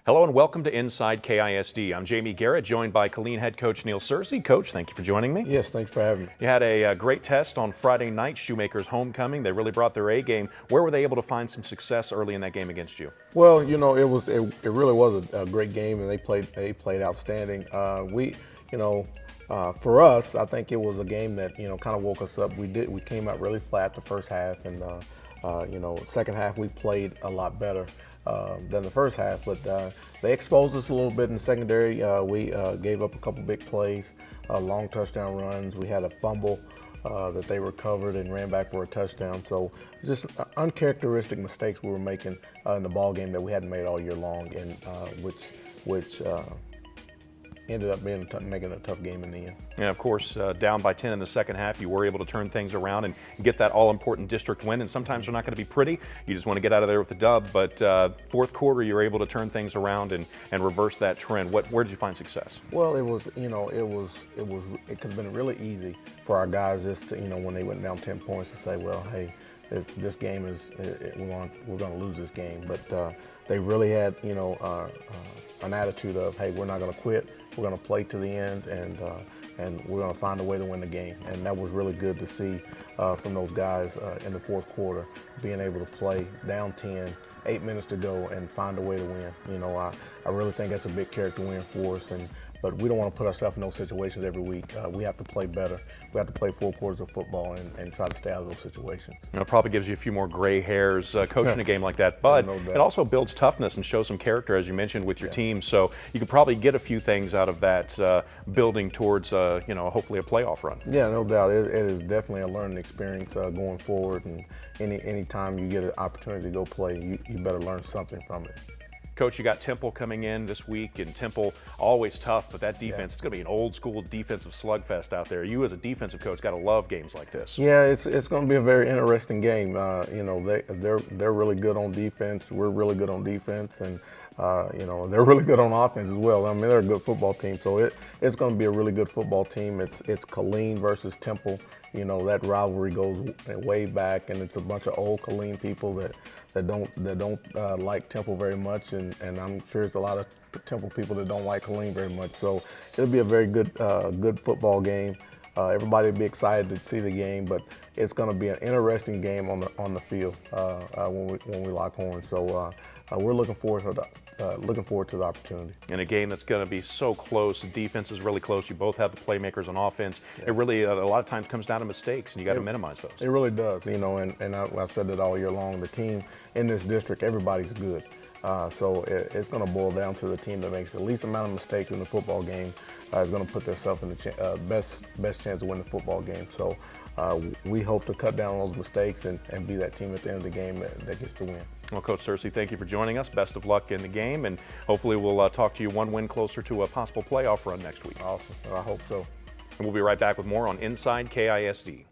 Hello and welcome to Inside KISD. I'm Jamie Garrett, joined by Killeen head coach Neil Searcy. Coach, thank you for joining me. Yes, thanks for having me. You had a great test on Friday night, Shoemaker's homecoming. They really brought their A game. Where were they able to find some success early in that game against you? Well, you know, it really was a great game, and they played outstanding. For us, I think it was a game that kind of woke us up. We came out really flat the first half, and second half we played a lot better than the first half, but they exposed us a little bit in the secondary. We gave up a couple big plays, long touchdown runs. We had a fumble that they recovered and ran back for a touchdown. So just uncharacteristic mistakes we were making in the ball game that we hadn't made all year long, and which ended up making a tough game in the end. And of course, down by 10 in the second half, you were able to turn things around and get that all-important district win. And sometimes they're not going to be pretty. You just want to get out of there with the dub. But fourth quarter, you were able to turn things around and reverse that trend. Where did you find success? Well, it could have been really easy for our guys just to, when they went down 10 points, to say, well, hey, this game we're going to lose this game. But they really had, an attitude of, hey, we're not going to quit. We're going to play to the end, and we're going to find a way to win the game. And that was really good to see from those guys in the fourth quarter, being able to play down 10, 8 minutes to go, and find a way to win. I really think that's a big character win for us. But we don't want to put ourselves in those situations every week. We have to play better. We have to play 4 quarters of football and try to stay out of those situations. It probably gives you a few more gray hairs coaching a game like that, but it also builds toughness and shows some character, as you mentioned, with your team. So you could probably get a few things out of that, building towards, hopefully a playoff run. Yeah, no doubt. It is definitely a learning experience going forward. And any time you get an opportunity to go play, you better learn something from it. Coach, you got Temple coming in this week, and Temple always tough, but that defense, it's going to be an old school defensive slugfest out there. You as a defensive coach got to love games like this. Yeah, it's going to be a very interesting game. They're really good on defense. We're really good on defense, and they're really good on offense as well. I mean, they're a good football team, so it's going to be a really good football team. It's Killeen versus Temple. That rivalry goes way back, and it's a bunch of old Killeen people that don't like Temple very much, and I'm sure it's a lot of Temple people that don't like Killeen very much. So it'll be a very good football game. Everybody will be excited to see the game, but it's going to be an interesting game on the field when we lock horns. So we're looking forward to the opportunity. In a game that's going to be so close, the defense is really close. You both have the playmakers on offense. Yeah. It really a lot of times comes down to mistakes, and you got to minimize those. It really does, and I've said that all year long. The team in this district, everybody's good. So it's going to boil down to the team that makes the least amount of mistakes in the football game is going to put themselves in the best chance to win the football game. So we hope to cut down on those mistakes and be that team at the end of the game that gets the win. Well, Coach Searcy, thank you for joining us. Best of luck in the game, and hopefully we'll talk to you one win closer to a possible playoff run next week. Awesome. I hope so. And we'll be right back with more on Inside KISD.